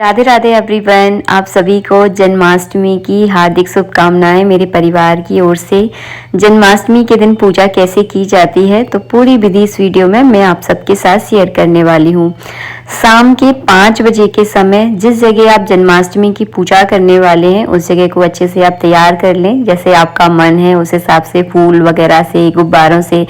Radhe Radhe everyone, आप सभी को जन्माष्टमी की हार्दिक शुभकामनाएं मेरे परिवार की ओर से। जन्माष्टमी के दिन पूजा कैसे की जाती है तो पूरी विधि इस वीडियो में मैं आप सबके साथ शेयर करने वाली हूँ। शाम के 5 बजे के समय जिस जगह आप जन्माष्टमी की पूजा करने वाले हैं उस जगह को अच्छे से आप तैयार कर लें, जैसे आपका मन है उस हिसाब से फूल वगैरह से, गुब्बारों से।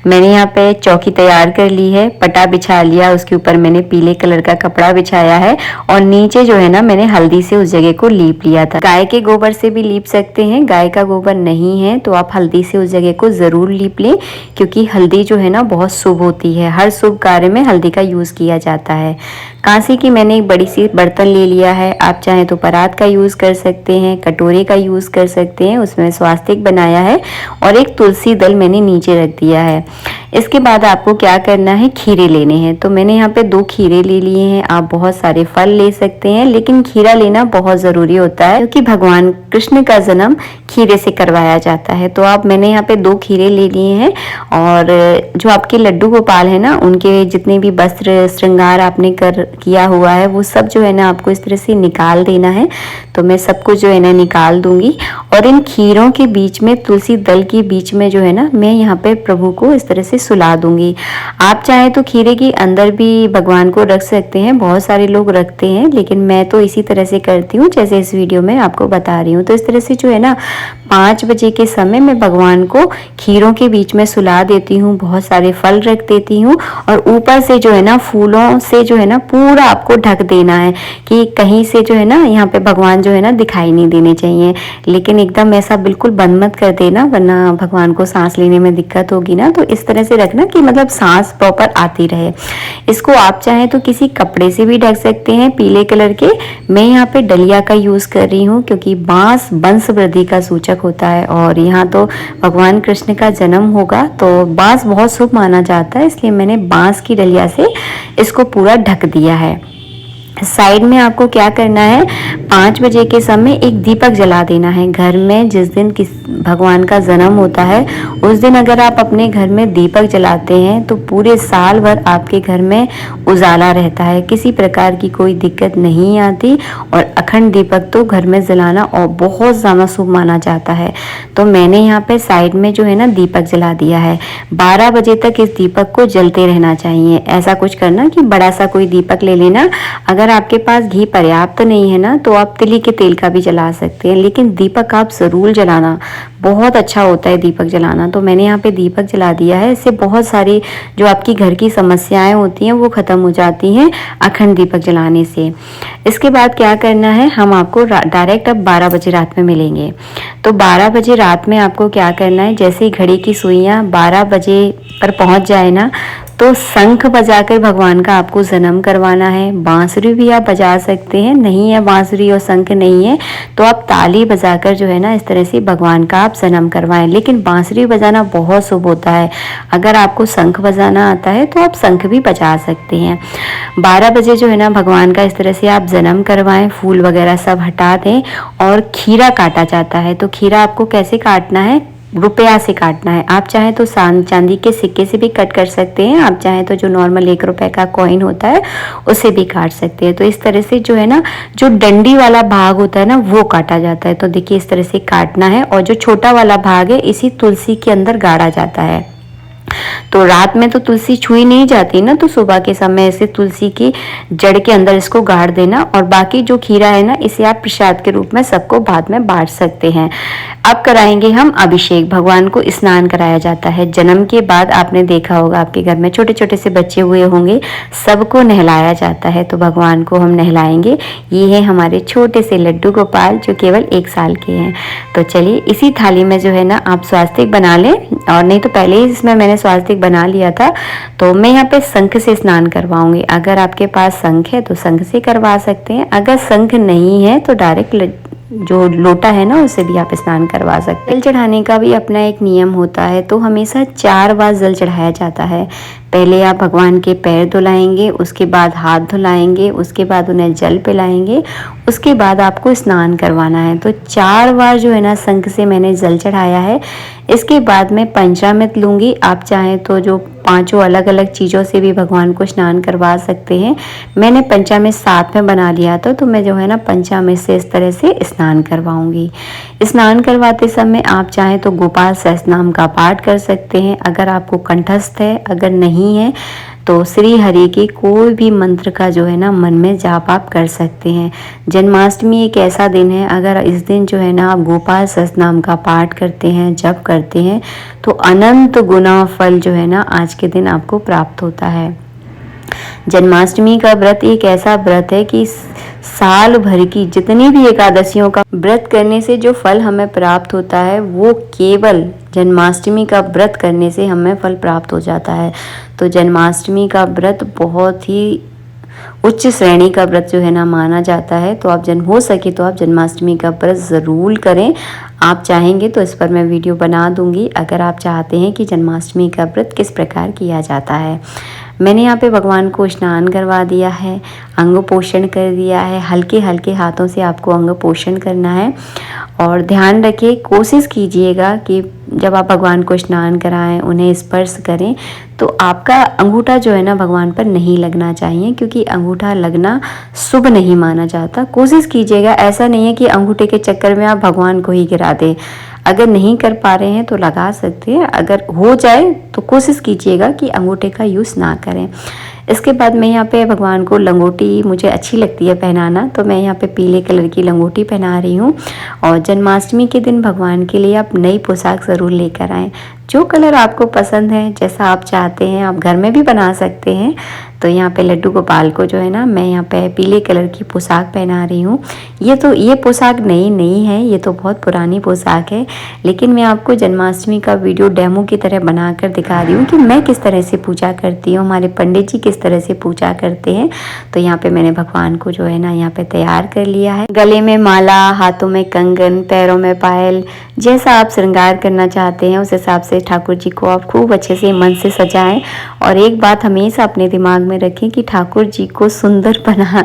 मैंने यहाँ पे चौकी तैयार कर ली है, पटा बिछा लिया, उसके ऊपर मैंने पीले कलर का कपड़ा बिछाया है और नीचे जो है ना मैंने हल्दी से उस जगह को लीप लिया था। गाय के गोबर से भी लीप सकते हैं, गाय का गोबर नहीं है तो आप हल्दी से उस जगह को जरूर लीप लें, क्योंकि हल्दी जो है ना बहुत शुभ होती है। हर शुभ कार्य में हल्दी का यूज किया जाता है। कांसी की मैंने एक बड़ी सी बर्तन ले लिया है, आप चाहें तो परात का यूज कर सकते हैं, कटोरे का यूज कर सकते हैं। उसमें स्वास्तिक बनाया है और एक तुलसी दल मैंने नीचे रख दिया है। इसके बाद आपको क्या करना है, खीरे लेने हैं। तो मैंने यहाँ पे 2 खीरे ले लिए हैं। आप बहुत सारे फल ले सकते हैं, लेकिन खीरा लेना बहुत जरूरी होता है क्योंकि भगवान कृष्ण का जन्म खीरे से करवाया जाता है। तो आप मैंने यहाँ पे 2 खीरे ले लिए हैं और जो आपके लड्डू गोपाल है ना, उनके जितने भी वस्त्र श्रृंगार आपने किया हुआ है वो सब जो है ना आपको इस तरह से निकाल देना है। तो मैं सब कुछ जो है ना निकाल दूंगी और इन खीरों के बीच में, तुलसी दल के बीच में जो है ना मैं यहाँ पे प्रभु को इस तरह से सुला दूंगी। आप चाहे तो खीरे के अंदर भी भगवान को रख सकते हैं, बहुत सारे लोग रखते हैं, लेकिन मैं तो इसी तरह से करती हूँ जैसे इस वीडियो में आपको बता रही हूँ। तो इस तरह से जो है ना 5 बजे के समय मैं भगवान को खीरों के बीच में सुला देती हूँ, बहुत सारे फल रख देती हूँ और ऊपर से जो है ना फूलों से जो है ना पूरा आपको ढक देना है कि कहीं से जो है ना यहाँ पे भगवान जो है ना दिखाई नहीं देने चाहिए। लेकिन एकदम ऐसा बिल्कुल बंद मत कर देना, वरना भगवान को सांस लेने में दिक्कत होगी ना। तो इस तरह से रखना कि मतलब सांस प्रॉपर आती रहे। इसको आप चाहें तो किसी कपड़े से भी ढक सकते हैं, पीले कलर के। मैं यहाँ पे डलिया का यूज कर रही हूँ क्योंकि बांस वंश वृद्धि का सूचक होता है और यहाँ तो भगवान कृष्ण का जन्म होगा तो बांस बहुत शुभ माना जाता है, इसलिए मैंने बांस की डलिया से इसको पूरा ढक दिया है। साइड में आपको क्या करना है, 5 बजे के समय एक दीपक जला देना है घर में। जिस दिन भगवान का जन्म होता है उस दिन अगर आप अपने घर में दीपक जलाते हैं तो पूरे साल भर आपके घर में उजाला रहता है, किसी प्रकार की कोई दिक्कत नहीं आती। और अखंड दीपक तो घर में जलाना और बहुत ज़्यादा शुभ माना जाता है। तो मैंने यहाँ पे साइड में जो है ना दीपक जला दिया है। 12 बजे तक इस दीपक को जलते रहना चाहिए। ऐसा कुछ करना कि बड़ा सा कोई दीपक ले लेना। अगर आपके पास घी पर्याप्त नहीं है ना तो आप तिली के तेल का भी जला सकते हैं, लेकिन दीपक आप जरूर जलाना, बहुत अच्छा होता है दीपक जलाना। तो मैंने यहाँ पे दीपक जला दिया है। इससे बहुत सारी जो आपकी घर की समस्याएं होती हैं वो खत्म हो जाती हैं अखंड दीपक जलाने से। इसके बाद क्या करना है, हम आपको डायरेक्ट अब 12 बजे रात में मिलेंगे। तो 12 बजे रात में आपको क्या करना है, जैसे ही घड़ी की सुइयां 12 बजे पर पहुंच जाए ना तो शंख बजाकर भगवान का आपको जन्म करवाना है। बांसुरी भी आप बजा सकते हैं, नहीं है बांसुरी और शंख नहीं है तो आप ताली बजाकर जो है ना इस तरह से भगवान का आप जन्म करवाएं। लेकिन बांसुरी बजाना बहुत शुभ होता है। अगर आपको शंख बजाना आता है तो आप शंख भी बजा सकते हैं। 12 बजे जो है ना भगवान का इस तरह से आप जन्म करवाएं, फूल वगैरह सब हटा दें। और खीरा काटा जाता है, तो खीरा आपको कैसे काटना है, रुपया से काटना है। आप चाहें तो चांदी के सिक्के से भी कट कर सकते हैं, आप चाहें तो जो नॉर्मल 1 रुपए का कॉइन होता है उससे भी काट सकते हैं। तो इस तरह से जो है ना जो डंडी वाला भाग होता है ना वो काटा जाता है। तो देखिए इस तरह से काटना है और जो छोटा वाला भाग है इसी तुलसी के अंदर गाड़ा जाता है। तो रात में तो तुलसी छुई नहीं जाती ना, तो सुबह के समय इसे तुलसी की जड़ के अंदर इसको गाड़ देना। और बाकी जो खीरा है ना इसे आप प्रसाद के रूप में सबको बाद में बांट सकते हैं। अब कराएंगे हम अभिषेक। भगवान को स्नान कराया जाता है। जन्म के बाद आपने देखा होगा आपके घर में छोटे छोटे से बच्चे हुए होंगे, सबको नहलाया जाता है। तो भगवान को हम नहलाएंगे। ये है हमारे छोटे से लड्डू गोपाल जो केवल 1 साल के हैं। तो चलिए इसी थाली में जो है ना आप स्वास्तिक बना लें, और नहीं तो पहले ही इसमें मैंने स्वास्तिक बना लिया था। तो मैं यहाँ पे शंख से स्नान करवाऊंगी। अगर आपके पास शंख है तो शंख से करवा सकते हैं, अगर शंख नहीं है तो डायरेक्ट जो लोटा है ना उससे भी आप स्नान करवा सकते हैं। जल चढ़ाने का भी अपना एक नियम होता है, तो हमेशा 4 बार जल चढ़ाया जाता है। पहले आप भगवान के पैर धुलाएंगे, उसके बाद हाथ धुलाएंगे, उसके बाद उन्हें जल पिलाएंगे, उसके बाद आपको स्नान करवाना है। तो 4 बार जो है ना शंख से मैंने जल चढ़ाया है। इसके बाद मैं पंचामृत लूँगी। आप चाहें तो जो 5 अलग अलग चीज़ों से भी भगवान को स्नान करवा सकते हैं। मैंने पंचामृत साथ में बना लिया था, तो मैं जो है ना पंचामृत से इस तरह से स्नान करवाऊंगी। स्नान करवाते समय आप चाहें तो गोपाल सहस्त्रनाम का पाठ कर सकते हैं, अगर आपको कंठस्थ है। अगर नहीं है तो श्री हरि के कोई भी मंत्र का जो है ना मन में जाप आप कर सकते हैं। जन्माष्टमी एक ऐसा दिन है, अगर इस दिन जो है ना आप गोपाल सहस्त्रनाम का पाठ करते हैं, जप करते हैं, तो अनंत गुना फल जो है ना आज के दिन आपको प्राप्त होता है। जन्माष्टमी का व्रत एक ऐसा व्रत है कि साल भर की जितनी भी एकादशियों का व्रत करने से जो फल हमें प्राप्त होता है, वो केवल जन्माष्टमी का व्रत करने से हमें फल प्राप्त हो जाता है। तो जन्माष्टमी का व्रत बहुत ही उच्च श्रेणी का व्रत जो है ना माना जाता है। तो आप हो सके तो आप जन्माष्टमी का व्रत ज़रूर करें। आप चाहेंगे तो इस पर मैं वीडियो बना दूंगी, अगर आप चाहते हैं कि जन्माष्टमी का व्रत किस प्रकार किया जाता है। मैंने यहाँ पे भगवान को स्नान करवा दिया है, अंग पोषण कर दिया है। हल्के हल्के हाथों से आपको अंग पोषण करना है। और ध्यान रखिए, कोशिश कीजिएगा कि जब आप भगवान को स्नान कराएं, उन्हें स्पर्श करें, तो आपका अंगूठा जो है ना भगवान पर नहीं लगना चाहिए, क्योंकि अंगूठा लगना शुभ नहीं माना जाता। कोशिश कीजिएगा, ऐसा नहीं है कि अंगूठे के चक्कर में आप भगवान को ही गिरा दें। अगर नहीं कर पा रहे हैं तो लगा सकते हैं, अगर हो जाए तो कोशिश कीजिएगा कि अंगूठे का यूज़ ना करें। इसके बाद मैं यहाँ पे भगवान को लंगोटी मुझे अच्छी लगती है पहनाना, तो मैं यहाँ पे पीले कलर की लंगोटी पहना रही हूँ। और जन्माष्टमी के दिन भगवान के लिए आप नई पोशाक ज़रूर लेकर आएँ। जो कलर आपको पसंद है, जैसा आप चाहते हैं, आप घर में भी बना सकते हैं। तो यहाँ पे लड्डू गोपाल को जो है ना मैं यहाँ पे पीले कलर की पोशाक पहना रही हूँ। ये पोशाक नई नहीं है, ये तो बहुत पुरानी पोशाक है, लेकिन मैं आपको जन्माष्टमी का वीडियो डेमो की तरह बनाकर दिखा रही हूँ कि मैं किस तरह से पूजा करती हूँ, हमारे पंडित जी किस तरह से पूजा करते हैं। तो यहाँ पे मैंने भगवान को जो है ना यहाँ पे तैयार कर लिया है। गले में माला, हाथों में कंगन, पैरों में पायल, जैसा आप श्रृंगार करना चाहते हैं उस हिसाब से ठाकुर जी को आप खूब अच्छे से मन से सजाएं। और एक बात हमेशा अपने दिमाग में रखें कि ठाकुर जी को सुंदर बना,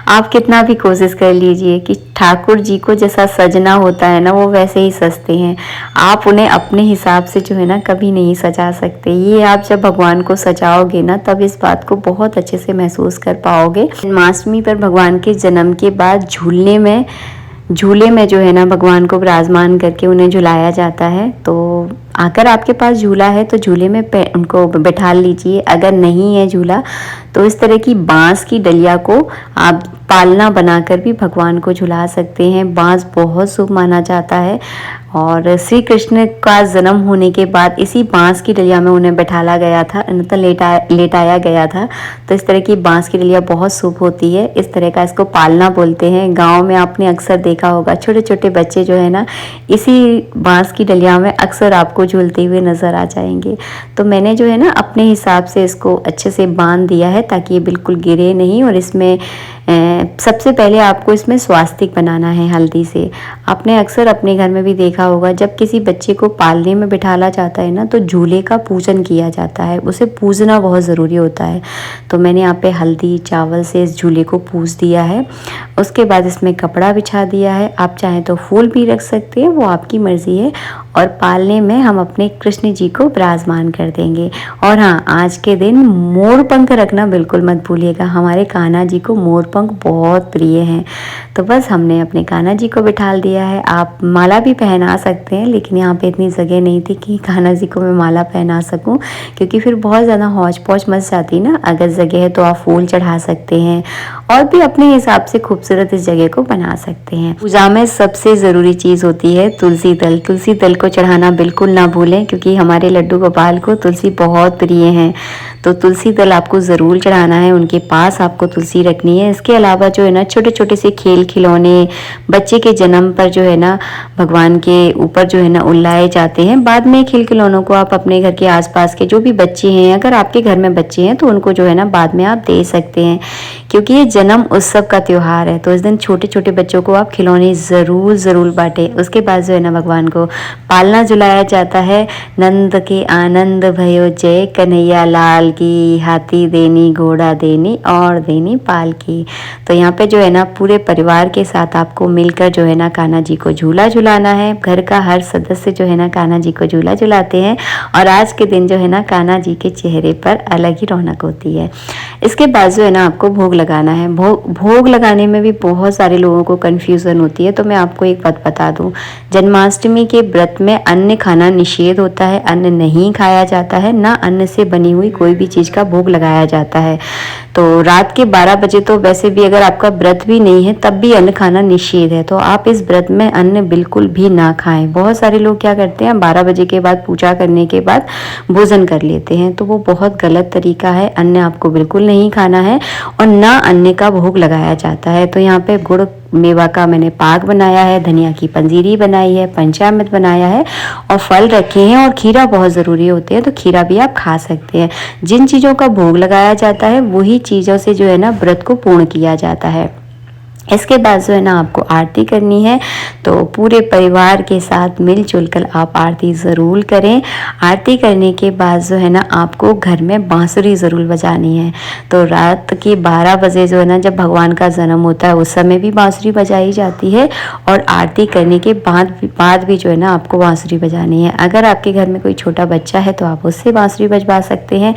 आप कितना भी कोशिश कर लीजिए कि ठाकुर जी को जैसा सजना होता है ना वो वैसे ही सजते हैं। आप उन्हें अपने हिसाब से जो है ना कभी नहीं सजा सकते। ये आप जब भगवान को सजाओगे ना तब इस बात को बहुत अच्छे से महसूस कर पाओगे। जन्माष्टमी पर भगवान के जन्म के बाद झूले में जो है ना भगवान को विराजमान करके उन्हें झुलाया जाता है। तो अगर आपके पास झूला है तो झूले में उनको बैठा लीजिए। अगर नहीं है झूला तो इस तरह की बांस की डलिया को आप पालना बनाकर भी भगवान को झुला सकते हैं। बांस बहुत शुभ माना जाता है और श्री कृष्ण का जन्म होने के बाद इसी बांस की डलिया में उन्हें बैठाला गया था, लेटाया गया था। तो इस तरह की बांस की डलिया बहुत शुभ होती है। इस तरह का इसको पालना बोलते हैं। गांव में आपने अक्सर देखा होगा छोटे छोटे बच्चे जो है ना इसी बांस की डलिया में अक्सर आपको झूलते हुए नजर आ जाएंगे। तो मैंने जो है ना अपने हिसाब से इसको अच्छे से बांध दिया है ताकि ये बिल्कुल गिरे नहीं। और इसमें सबसे पहले आपको इसमें स्वास्तिक बनाना है हल्दी से। आपने अक्सर अपने घर में भी देखा होगा जब किसी बच्चे को पालने में बिठाला जाता है ना तो झूले का पूजन किया जाता है, उसे पूजना बहुत ज़रूरी होता है। तो मैंने यहाँ पे हल्दी चावल से इस झूले को पूज दिया है। उसके बाद इसमें कपड़ा बिछा दिया है। आप चाहें तो फूल भी रख सकते हैं, वो आपकी मर्ज़ी है। और पालने में हम अपने कृष्ण जी को विराजमान कर देंगे। और हाँ, आज के दिन मोर पंख रखना बिल्कुल मत भूलिएगा। हमारे कान्हा जी को मोर पंख बहुत प्रिय हैं। तो बस हमने अपने कान्हा जी को बिठाल दिया है। आप माला भी पहना सकते हैं, लेकिन यहाँ पे इतनी जगह नहीं थी कि कान्हा जी को मैं माला पहना सकूं, क्योंकि फिर बहुत ज़्यादा हौच पौच मच जाती ना। अगर जगह है तो आप फूल चढ़ा सकते हैं और भी अपने हिसाब से खूबसूरत इस जगह को बना सकते हैं। पूजा में सबसे ज़रूरी चीज़ होती है तुलसी दल। तुलसी दल को चढ़ाना बिल्कुल ना भूलें, क्योंकि हमारे लड्डू गोपाल को तुलसी बहुत प्रिय है। तो तुलसी दल आपको ज़रूर चढ़ाना है, उनके पास आपको तुलसी रखनी है। इसके अलावा जो है ना छोटे छोटे से खेल खिलौने बच्चे के जन्म पर जो है ना भगवान के ऊपर जो है ना उल्लाए जाते हैं। बाद में खेल खिलौनों को आप अपने घर के आसपास के जो भी बच्चे हैं, अगर आपके घर में बच्चे हैं तो उनको जो है ना बाद में आप दे सकते हैं, क्योंकि ये जन्म उत्सव का त्योहार है, तो इस दिन छोटे छोटे बच्चों को आप खिलौने ज़रूर ज़रूर बांटें। उसके बाद जो है ना भगवान को पालना झुलाया जाता है। नंद के आनंद भयो जय कन्हैया लाल की, हाथी देनी घोड़ा देनी और देनी पाल की। तो यहाँ पे जो है ना पूरे परिवार के साथ आपको मिलकर जो है ना कान्हा जी को झूला झुलाना है। घर का हर सदस्य जो है ना कान्हा जी को झूला झुलाते हैं और आज के दिन जो है ना कान्हा जी के चेहरे पर अलग ही रौनक होती है। इसके बाद जो है ना आपको भोग लगाना है। भोग लगाने में भी बहुत सारे लोगों को कन्फ्यूज़न होती है, तो मैं आपको एक बात बता दूं, जन्माष्टमी के व्रत में अन्न खाना निषेध होता है, अन्न नहीं खाया जाता है, ना अन्न से बनी हुई कोई भी चीज़ का भोग लगाया जाता है। तो रात के 12 बजे तो वैसे भी अगर आपका व्रत भी नहीं है तब भी अन्न खाना निषेध है, तो आप इस व्रत में अन्न बिल्कुल भी ना खाएं। बहुत सारे लोग क्या करते हैं 12 बजे के बाद पूजा करने के बाद भोजन कर लेते हैं, तो वो बहुत गलत तरीका है। अन्न आपको बिल्कुल नहीं खाना है और ना अन्न का भोग लगाया जाता है। तो यहाँ पे गुड़ मेवा का मैंने पाक बनाया है, धनिया की पंजीरी बनाई है, पंचामृत बनाया है और फल रखे हैं और खीरा बहुत ज़रूरी होते हैं, तो खीरा भी आप खा सकते हैं। जिन चीज़ों का भोग लगाया जाता है वही चीज़ों से जो है ना व्रत को पूर्ण किया जाता है। इसके बाद जो है ना आपको आरती करनी है, तो पूरे परिवार के साथ मिलजुल कर आप आरती ज़रूर करें। आरती करने के बाद जो है ना आपको घर में बांसुरी ज़रूर बजानी है। तो रात के 12 बजे जो है ना जब भगवान का जन्म होता है उस समय भी बांसुरी बजाई जाती है और आरती करने के बाद भी जो है ना आपको बांसुरी बजानी है। अगर आपके घर में कोई छोटा बच्चा है तो आप उससे बांसुरी बजवा सकते हैं।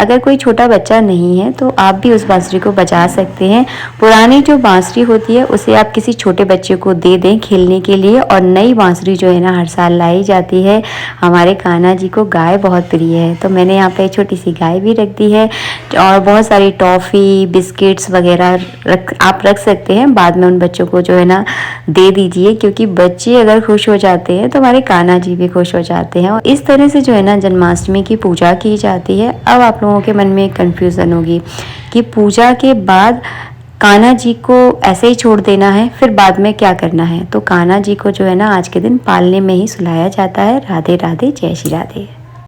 अगर कोई छोटा बच्चा नहीं है तो आप भी उस बांसुरी को बजा सकते हैं। पुरानी जो बांसुरी होती है उसे आप किसी छोटे बच्चे को दे दें खेलने के लिए, और नई बांसुरी जो है ना हर साल लाई जाती है। हमारे कान्हा जी को गाय बहुत प्रिय है, तो मैंने यहाँ पे छोटी सी गाय भी रख दी है और बहुत सारी टॉफ़ी बिस्किट्स वगैरह आप रख सकते हैं। बाद में उन बच्चों को जो है ना दे दीजिए, क्योंकि बच्चे अगर खुश हो जाते हैं तो हमारे कान्हा जी भी खुश हो जाते हैं। और इस तरह से जो है ना जन्माष्टमी की पूजा की जाती है। अब आप लोगों के मन में कन्फ्यूज़न होगी कि पूजा के बाद कान्हा जी को ऐसे ही छोड़ देना है, फिर बाद में क्या करना है। तो कान्हा जी को जो है ना आज के दिन पालने में ही सुलाया जाता है। राधे राधे, जय श्री राधे।